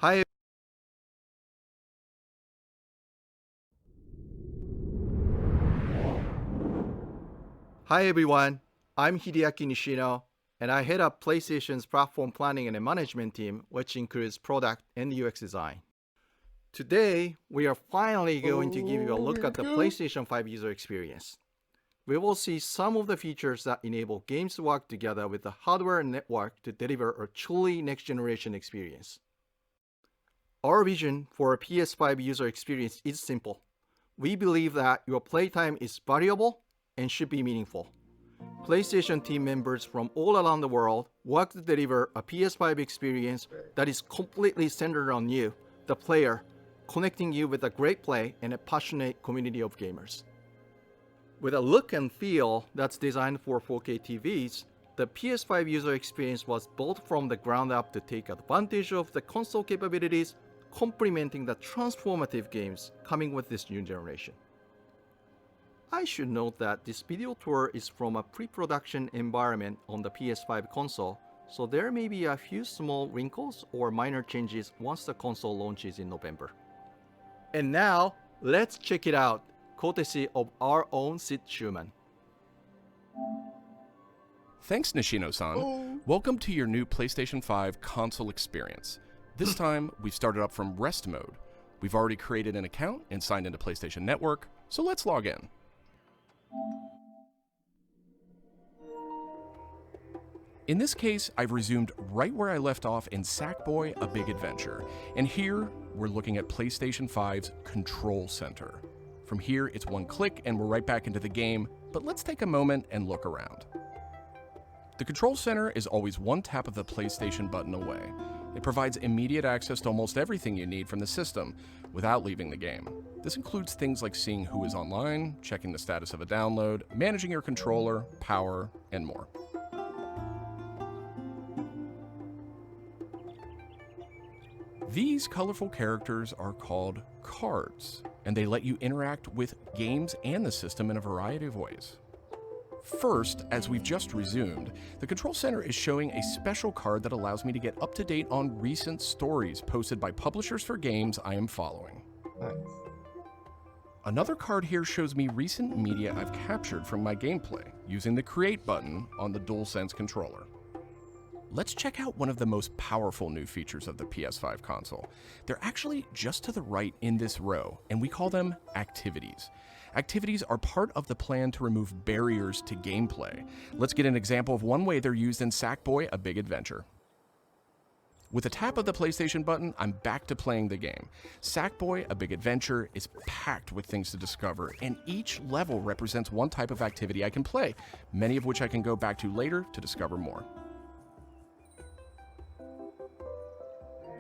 Hi, hi everyone. I'm Hideaki Nishino, and I head up PlayStation's platform planning and management team, which includes product and UX design. Today, we are finally going to give you a look at the PlayStation 5 user experience. We will see some of the features that enable games to work together with the hardware and network to deliver a truly next-generation experience. Our vision for a PS5 user experience is simple. We believe that your playtime is valuable and should be meaningful. PlayStation team members from all around the world work to deliver a PS5 experience that is completely centered on you, the player, connecting you with a great play and a passionate community of gamers. With a look and feel that's designed for 4K TVs, the PS5 user experience was built from the ground up to take advantage of the console capabilities, complementing the transformative games coming with this new generation. I should note that this video tour is from a pre-production environment on the PS5 console, so there may be a few small wrinkles or minor changes once the console launches in November. And now, let's check it out, courtesy of our own Sid Schumann. Thanks, Nishino-san. Welcome to your new PlayStation 5 console experience. This time, we've started up from rest mode. We've already created an account and signed into PlayStation Network, so let's log in. In this case, I've resumed right where I left off in Sackboy: A Big Adventure, and here we're looking at PlayStation 5's Control Center. From here, it's one click and we're right back into the game, but let's take a moment and look around. The Control Center is always one tap of the PlayStation button away. It provides immediate access to almost everything you need from the system without leaving the game. This includes things like seeing who is online, checking the status of a download, managing your controller, power, and more. These colorful characters are called cards, and they let you interact with games and the system in a variety of ways. First, as we've just resumed, the Control Center is showing a special card that allows me to get up to date on recent stories posted by publishers for games I am following. Nice. Another card here shows me recent media I've captured from my gameplay using the Create button on the DualSense controller. Let's check out one of the most powerful new features of the PS5 console. They're actually just to the right in this row, and we call them activities. Activities are part of the plan to remove barriers to gameplay. Let's get an example of one way they're used in Sackboy: A Big Adventure. With a tap of the PlayStation button, I'm back to playing the game. Sackboy: A Big Adventure is packed with things to discover, and each level represents one type of activity I can play, many of which I can go back to later to discover more.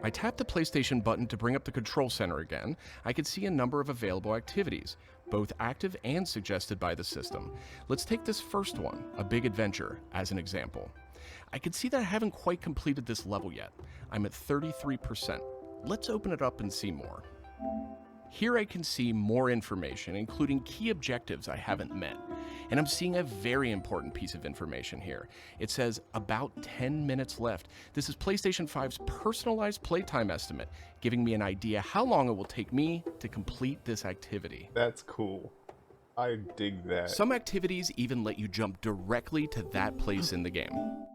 I tap the PlayStation button to bring up the Control Center again. I can see a number of available activities, both active and suggested by the system. Let's take this first one, A Big Adventure, as an example. I can see that I haven't quite completed this level yet. I'm at 33%. Let's open it up and see more. Here I can see more information, including key objectives I haven't met. And I'm seeing a very important piece of information here. It says about 10 minutes left. This is PlayStation 5's personalized playtime estimate, giving me an idea how long it will take me to complete this activity. That's cool. I dig that. Some activities even let you jump directly to that place in the game.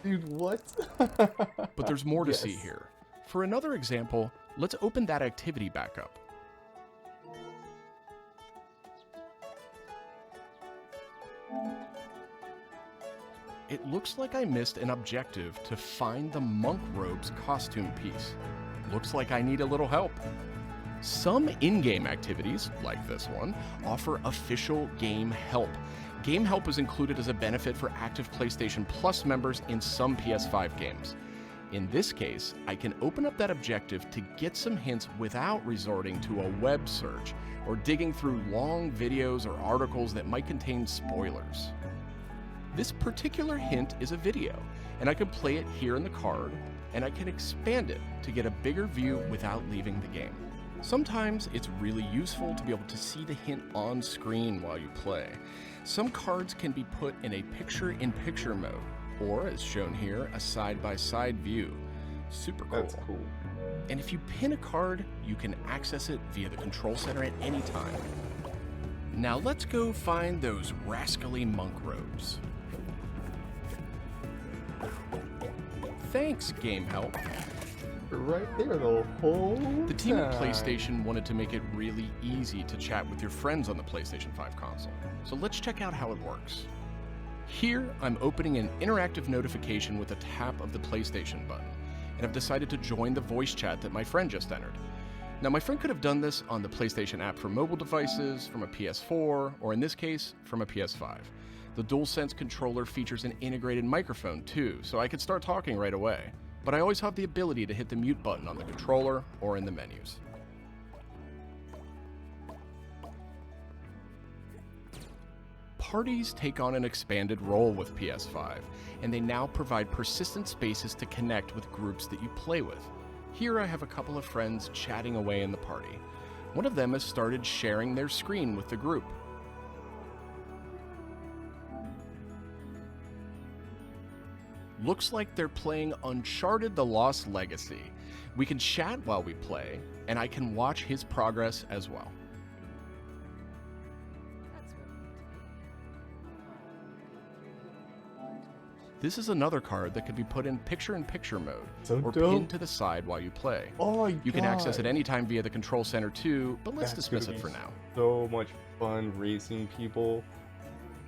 Dude, what? But there's more to Yes. see here. For another example, let's open that activity back up. It looks like I missed an objective to find the monk robe's costume piece. Looks like I need a little help. Some in-game activities, like this one, offer official game help. Game help is included as a benefit for active PlayStation Plus members in some PS5 games. In this case, I can open up that objective to get some hints without resorting to a web search or digging through long videos or articles that might contain spoilers. This particular hint is a video, and I can play it here in the card, and I can expand it to get a bigger view without leaving the game. Sometimes it's really useful to be able to see the hint on screen while you play. Some cards can be put in a picture-in-picture mode, or as shown here, a side-by-side view. Super cool. That's cool. And if you pin a card, you can access it via the control center at any time. Now let's go find those rascally monk robes. Thanks, Game Help. Right there the whole The team at time. PlayStation wanted to make it really easy to chat with your friends on the PlayStation 5 console. So let's check out how it works. Here, I'm opening an interactive notification with a tap of the PlayStation button, and I've decided to join the voice chat that my friend just entered. Now, my friend could have done this on the PlayStation app for mobile devices, from a PS4, or in this case, from a PS5. The DualSense controller features an integrated microphone too, so I could start talking right away. But I always have the ability to hit the mute button on the controller or in the menus. Parties take on an expanded role with PS5, and they now provide persistent spaces to connect with groups that you play with. Here I have a couple of friends chatting away in the party. One of them has started sharing their screen with the group. Looks like they're playing Uncharted: The Lost Legacy. We can chat while we play, and I can watch his progress as well. This is another card that could be put in picture-in-picture mode, So or dope. pinned to the side while you play. Oh my You can access it God. anytime via the control center too, but let's That's dismiss gonna it for be now. So much fun racing people.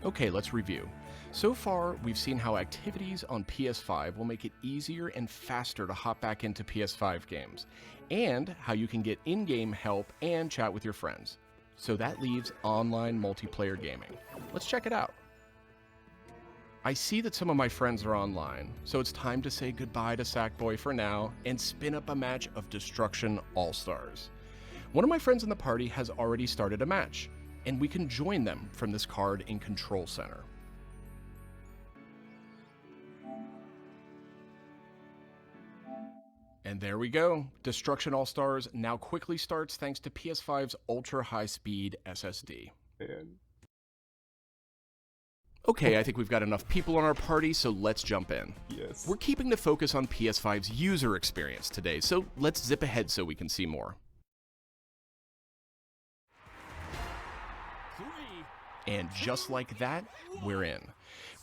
Okay, let's review. So far, we've seen how activities on PS5 will make it easier and faster to hop back into PS5 games, and how you can get in-game help and chat with your friends. So that leaves online multiplayer gaming. Let's check it out. I see that some of my friends are online, so it's time to say goodbye to Sackboy for now and spin up a match of Destruction All-Stars. One of my friends in the party has already started a match, and we can join them from this card in Control Center. And there we go. Destruction All-Stars now quickly starts thanks to PS5's ultra-high-speed SSD. And Okay, I think we've got enough people on our party, so let's jump in. yes. We're keeping the focus on PS5's user experience today, so let's zip ahead so we can see more. And just like that, we're in.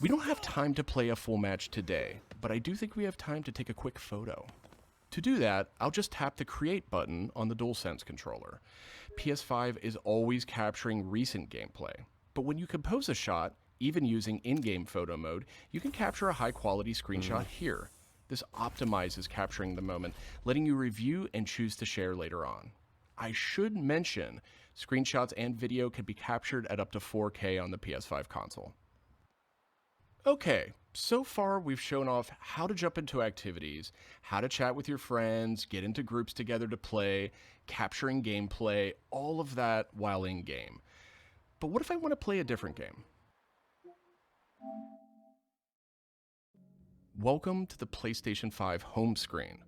We don't have time to play a full match today, but I do think we have time to take a quick photo. To do that, I'll just tap the Create button on the DualSense controller. PS5 is always capturing recent gameplay, but when you compose a shot, even using in-game photo mode, you can capture a high-quality screenshot here. This optimizes capturing the moment, letting you review and choose to share later on. I should mention, screenshots and video can be captured at up to 4K on the PS5 console. Okay, so far we've shown off how to jump into activities, how to chat with your friends, get into groups together to play, capturing gameplay, all of that while in-game. But what if I want to play a different game? Welcome to the PlayStation 5 home screen.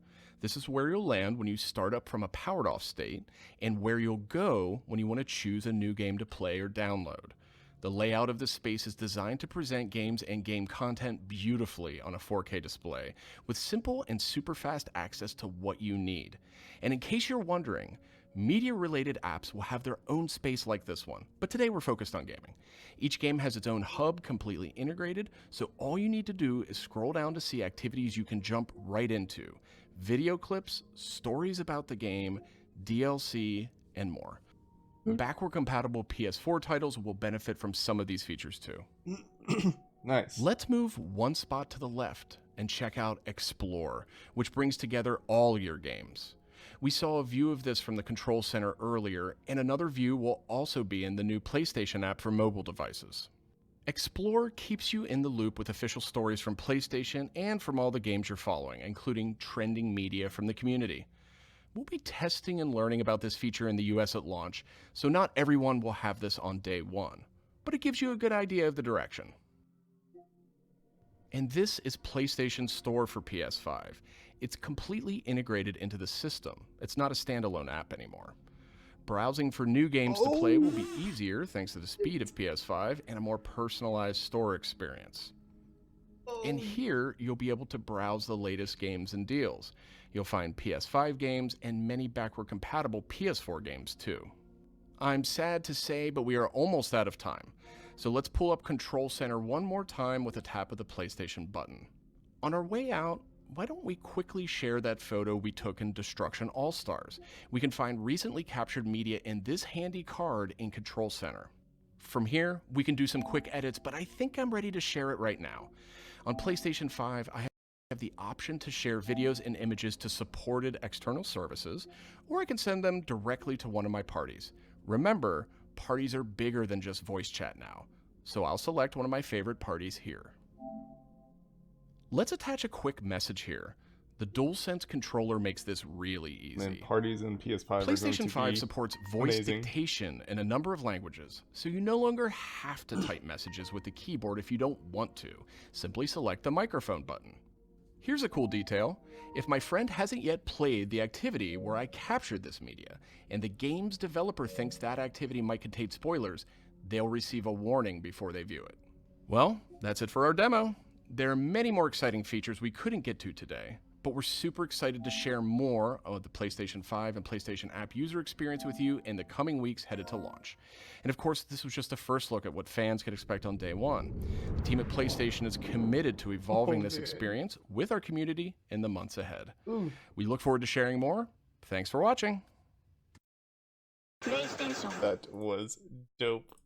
This is where you'll land when you start up from a powered off state, and where you'll go when you want to choose a new game to play or download. The layout of this space is designed to present games and game content beautifully on a 4K display, with simple and super fast access to what you need. And in case you're wondering, media-related apps will have their own space like this one, but today we're focused on gaming. Each game has its own hub completely integrated, so all you need to do is scroll down to see activities you can jump right into. Video clips, stories about the game, DLC, and more. Backward-compatible PS4 titles will benefit from some of these features too. Nice. Let's move one spot to the left and check out Explore, which brings together all your games. We saw a view of this from the Control Center earlier, and another view will also be in the new PlayStation app for mobile devices. Explore keeps you in the loop with official stories from PlayStation and from all the games you're following, including trending media from the community. We'll be testing and learning about this feature in the US at launch, so not everyone will have this on day one, but it gives you a good idea of the direction. And this is PlayStation's store for PS5. It's completely integrated into the system. It's not a standalone app anymore. Browsing for new games to play will be easier thanks to the speed of PS5 and a more personalized store experience. And here, you'll be able to browse the latest games and deals. You'll find PS5 games and many backward-compatible PS4 games too. I'm sad to say, but we are almost out of time. So let's pull up Control Center one more time with a tap of the PlayStation button. On our way out, why don't we quickly share that photo we took in Destruction All-Stars? We can find recently captured media in this handy card in Control Center. From here, we can do some quick edits, but I think I'm ready to share it right now. On PlayStation 5, I have the option to share videos and images to supported external services, or I can send them directly to one of my parties. Remember, parties are bigger than just voice chat now, so I'll select one of my favorite parties here. Let's attach a quick message here. The DualSense controller makes this really easy. And parties in PS5 are going PlayStation to 5 be supports voice amazing. dictation in a number of languages, so you no longer have to type messages with the keyboard if you don't want to. Simply select the microphone button. Here's a cool detail. If my friend hasn't yet played the activity where I captured this media, and the game's developer thinks that activity might contain spoilers, they'll receive a warning before they view it. Well, that's it for our demo. There are many more exciting features we couldn't get to today, but we're super excited to share more of the PlayStation 5 and PlayStation app user experience with you in the coming weeks headed to launch. And of course, this was just a first look at what fans could expect on day one. The team at PlayStation is committed to evolving this experience with our community in the months ahead. We look forward to sharing more. Thanks for watching. That was dope.